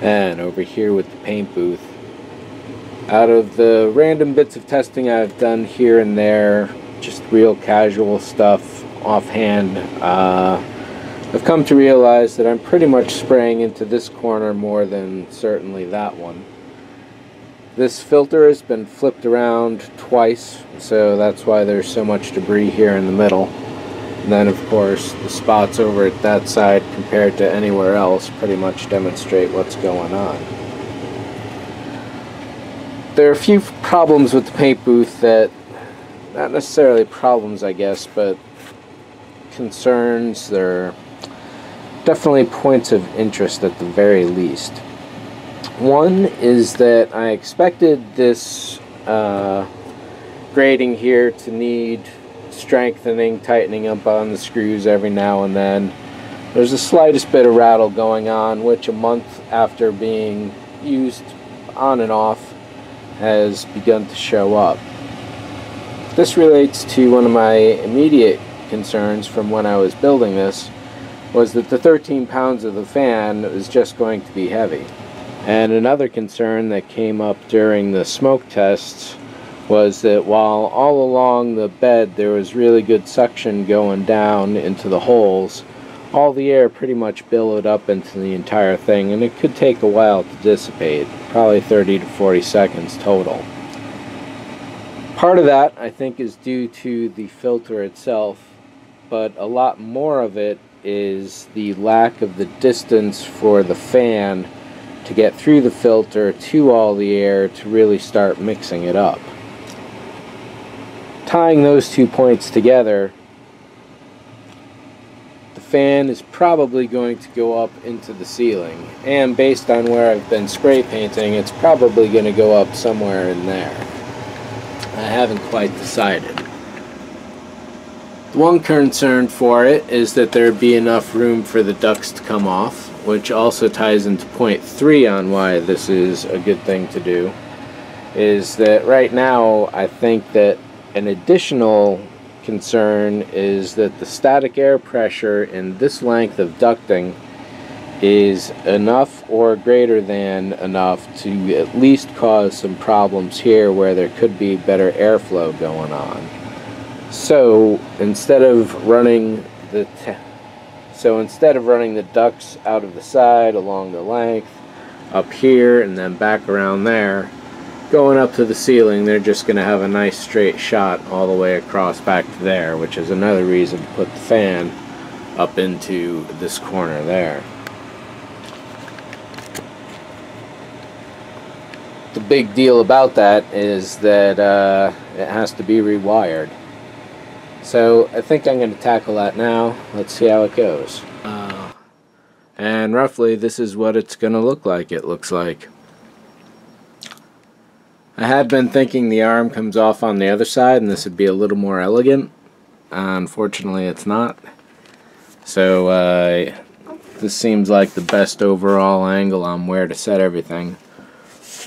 And over here with the paint booth, out of the random bits of testing I've done here and there, just real casual stuff offhand, I've come to realize that I'm pretty much spraying into this corner more than certainly that one. This filter has been flipped around twice, so that's why there's so much debris here in the middle. And then of course the spots over at that side compared to anywhere else pretty much demonstrate what's going on. There are a few problems with the paint booth that, not necessarily problems I guess, but concerns. They're definitely points of interest at the very least. One is that I expected this grating here to need strengthening, tightening up on the screws every now and then. There's the slightest bit of rattle going on, which a month after being used on and off has begun to show up. This relates to one of my immediate concerns from when I was building this, was that the 13 pounds of the fan is just going to be heavy. And another concern that came up during the smoke tests was that while all along the bed there was really good suction going down into the holes, all the air pretty much billowed up into the entire thing, and it could take a while to dissipate, probably 30 to 40 seconds total. Part of that I think is due to the filter itself, but a lot more of it is the lack of the distance for the fan to get through the filter to all the air to really start mixing it up. Tying those 2 points together, the fan is probably going to go up into the ceiling, and based on where I've been spray painting, it's probably going to go up somewhere in there. I haven't quite decided. The one concern for it is that there'd be enough room for the ducts to come off, which also ties into point 3 on why this is a good thing to do, is that right now I think that an additional concern is that the static air pressure in this length of ducting is enough or greater than enough to at least cause some problems here where there could be better airflow going on. So instead of running the ducts out of the side along the length, up here and then back around there, going up to the ceiling, they're just going to have a nice straight shot all the way across back to there, which is another reason to put the fan up into this corner there. The big deal about that is that it has to be rewired. So I think I'm going to tackle that now. Let's see how it goes. And roughly this is what it's going to look like. It looks like. I had been thinking the arm comes off on the other side and this would be a little more elegant. Unfortunately it's not. So this seems like the best overall angle on where to set everything.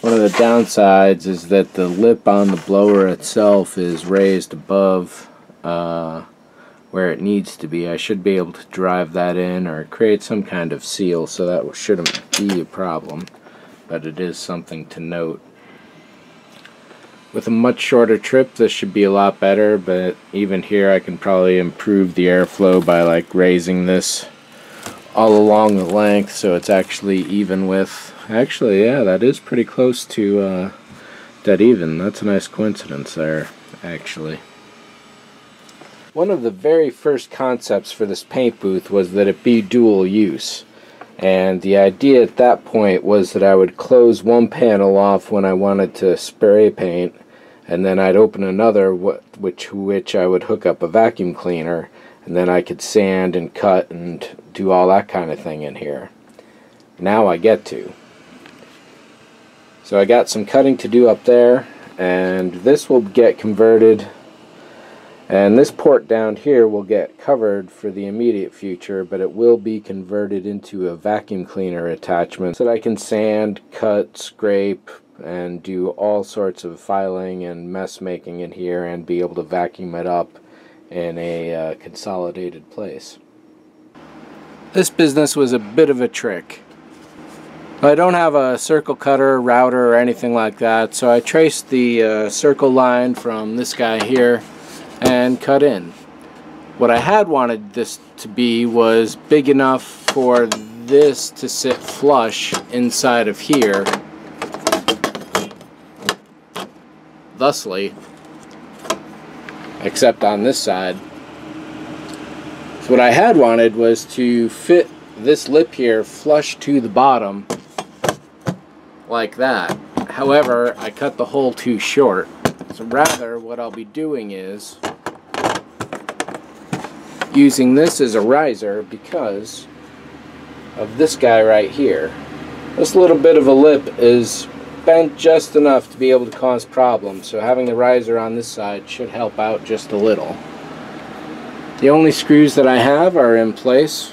One of the downsides is that the lip on the blower itself is raised above where it needs to be. I should be able to drive that in or create some kind of seal, so that shouldn't be a problem, but it is something to note. With a much shorter trip this should be a lot better, but even here I can probably improve the airflow by like raising this all along the length so it's actually even with. Actually, yeah, that is pretty close to dead even. That's a nice coincidence there, actually. One of the very first concepts for this paint booth was that it be dual use. And the idea at that point was that I would close one panel off when I wanted to spray paint, and then I'd open another which I would hook up a vacuum cleaner, and then I could sand and cut and do all that kind of thing in here. Now I get to. So I got some cutting to do up there, and this will get converted, and this port down here will get covered for the immediate future, but it will be converted into a vacuum cleaner attachment so that I can sand, cut, scrape, and do all sorts of filing and mess making in here and be able to vacuum it up in a consolidated place. This business was a bit of a trick. I don't have a circle cutter, router, or anything like that, so I traced the circle line from this guy here and cut in. What I had wanted this to be was big enough for this to sit flush inside of here, thusly, except on this side. So what I had wanted was to fit this lip here flush to the bottom like that. However, I cut the hole too short. So rather, what I'll be doing is using this as a riser because of this guy right here. This little bit of a lip is bent just enough to be able to cause problems, so having the riser on this side should help out just a little. The only screws that I have are in place.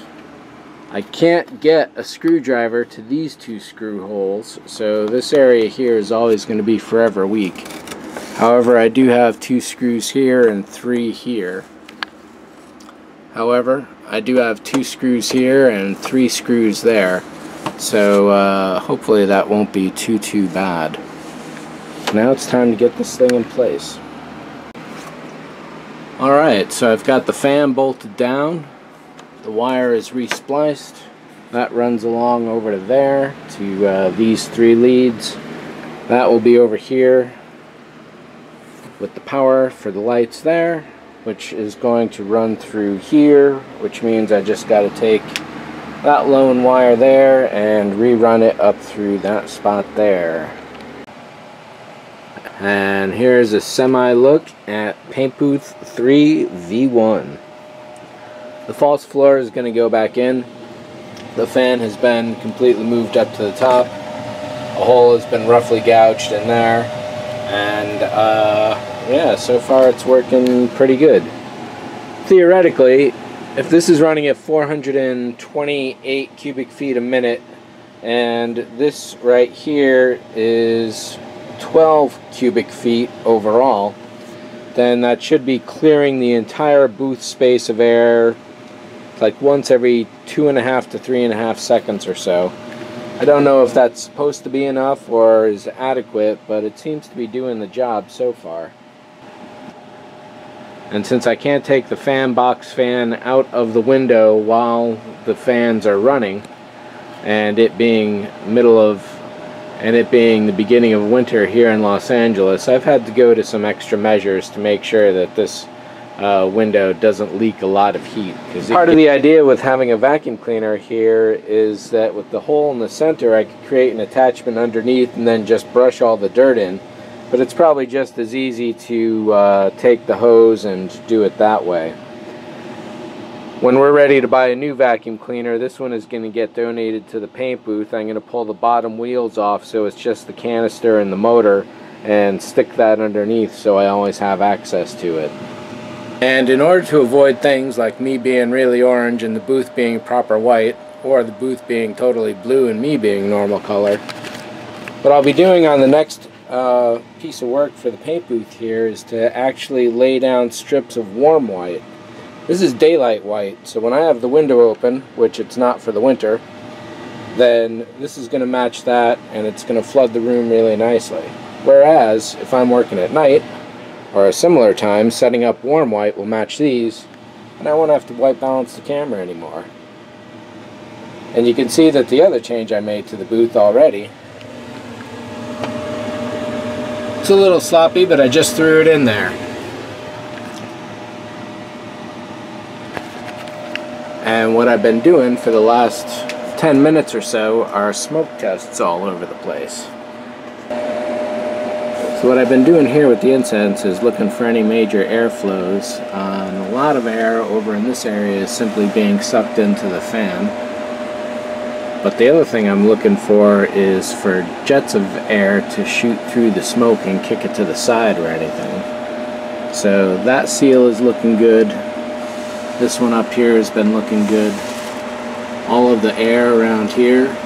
I can't get a screwdriver to these two screw holes, so this area here is always going to be forever weak. However, I do have 2 screws here and 3 here. However, I do have 2 screws here and 3 screws there, so hopefully that won't be too bad. Now it's time to get this thing in place. Alright, so I've got the fan bolted down. The wire is respliced. That runs along over to there, to these 3 leads. That will be over here with the power for the lights there, which is going to run through here, which means I just got to take that lone wire there and rerun it up through that spot there. And here's a semi look at Paint Booth 3 V1. The false floor is going to go back in. The fan has been completely moved up to the top. A hole has been roughly gouged in there, and yeah, so far it's working pretty good. Theoretically, if this is running at 428 cubic feet a minute, and this right here is 12 cubic feet overall, then that should be clearing the entire booth space of air like once every 2.5 to 3.5 seconds or so. I don't know if that's supposed to be enough or is adequate, but it seems to be doing the job so far. And since I can't take the fan box fan out of the window while the fans are running, and it being the beginning of winter here in Los Angeles, I've had to go to some extra measures to make sure that this window doesn't leak a lot of heat. Part of the idea with having a vacuum cleaner here is that with the hole in the center I could create an attachment underneath and then just brush all the dirt in, but it's probably just as easy to take the hose and do it that way. When we're ready to buy a new vacuum cleaner, this one is going to get donated to the paint booth. I'm going to pull the bottom wheels off so it's just the canister and the motor, and stick that underneath so I always have access to it. And in order to avoid things like me being really orange and the booth being proper white, or the booth being totally blue and me being normal color, what I'll be doing on the next piece of work for the paint booth here is to actually lay down strips of warm white. This is daylight white, so when I have the window open, which it's not for the winter, then this is going to match that and it's going to flood the room really nicely. Whereas, if I'm working at night, or a similar time, setting up warm white will match these, and I won't have to white balance the camera anymore. And you can see that the other change I made to the booth already. It's a little sloppy, but I just threw it in there. And what I've been doing for the last 10 minutes or so are smoke tests all over the place. So what I've been doing here with the incense is looking for any major airflows. And a lot of air over in this area is simply being sucked into the fan. But the other thing I'm looking for is for jets of air to shoot through the smoke and kick it to the side or anything. So that seal is looking good. This one up here has been looking good. All of the air around here.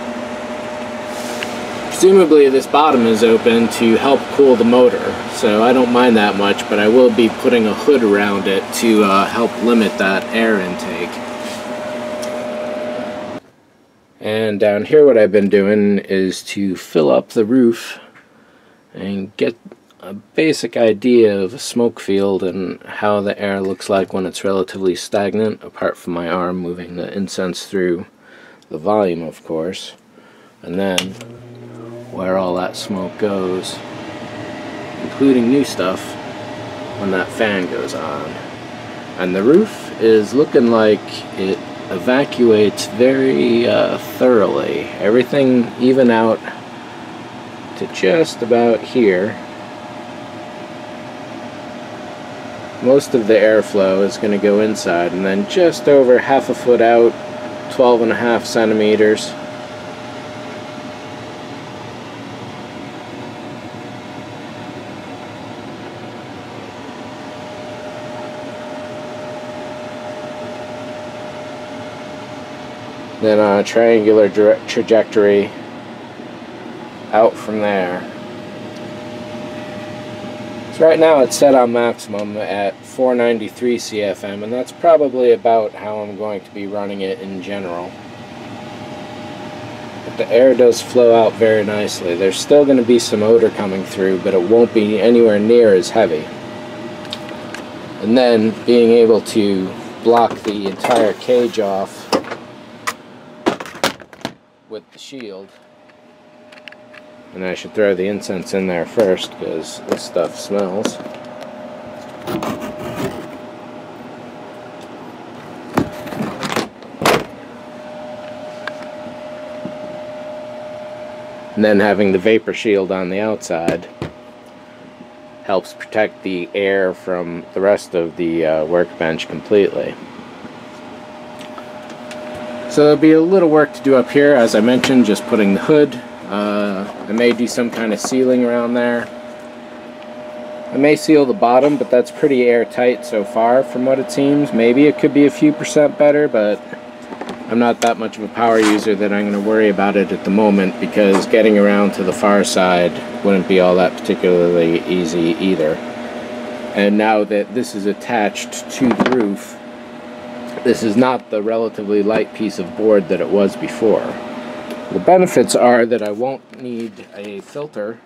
Presumably this bottom is open to help cool the motor, so I don't mind that much, but I will be putting a hood around it to help limit that air intake. And down here what I've been doing is to fill up the roof and get a basic idea of a smoke field and how the air looks like when it's relatively stagnant, apart from my arm moving the incense through the volume, of course, and then where all that smoke goes, including new stuff when that fan goes on. And the roof is looking like it evacuates very thoroughly. Everything even out to just about here. Most of the airflow is going to go inside, and then just over half a foot out, 12.5 centimeters, then on a triangular trajectory out from there. So right now it's set on maximum at 493 CFM, and that's probably about how I'm going to be running it in general. But the air does flow out very nicely. There's still going to be some odor coming through, but it won't be anywhere near as heavy. And then being able to block the entire cage off with the shield. And I should throw the incense in there first because this stuff smells. And then having the vapor shield on the outside helps protect the air from the rest of the workbench completely. So there'll be a little work to do up here, as I mentioned, just putting the hood. I may do some kind of sealing around there. I may seal the bottom, but that's pretty airtight so far from what it seems. Maybe it could be a few % better, but I'm not that much of a power user that I'm going to worry about it at the moment, because getting around to the far side wouldn't be all that particularly easy either. And now that this is attached to the roof, this is not the relatively light piece of board that it was before. The benefits are that I won't need a filter,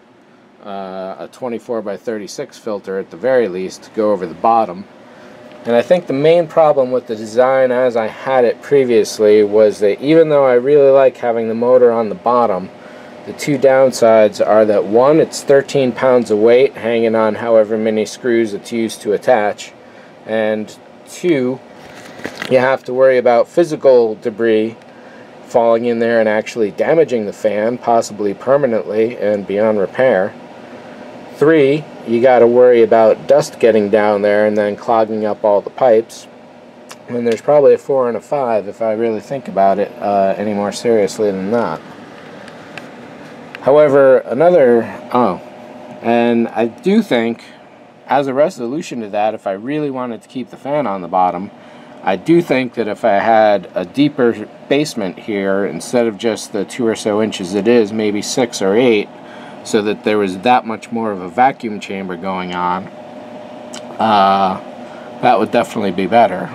a 24 by 36 filter at the very least, to go over the bottom. And I think the main problem with the design as I had it previously was that even though I really like having the motor on the bottom, the two downsides are that one, it's 13 pounds of weight hanging on however many screws it's used to attach, and two, you have to worry about physical debris falling in there and actually damaging the fan, possibly permanently and beyond repair. 3, you got to worry about dust getting down there and then clogging up all the pipes. And there's probably a 4 and a 5 if I really think about it any more seriously than that. However, and I do think, as a resolution to that, if I really wanted to keep the fan on the bottom, I do think that if I had a deeper basement here, instead of just the 2 or so inches it is, maybe 6 or 8, so that there was that much more of a vacuum chamber going on, that would definitely be better.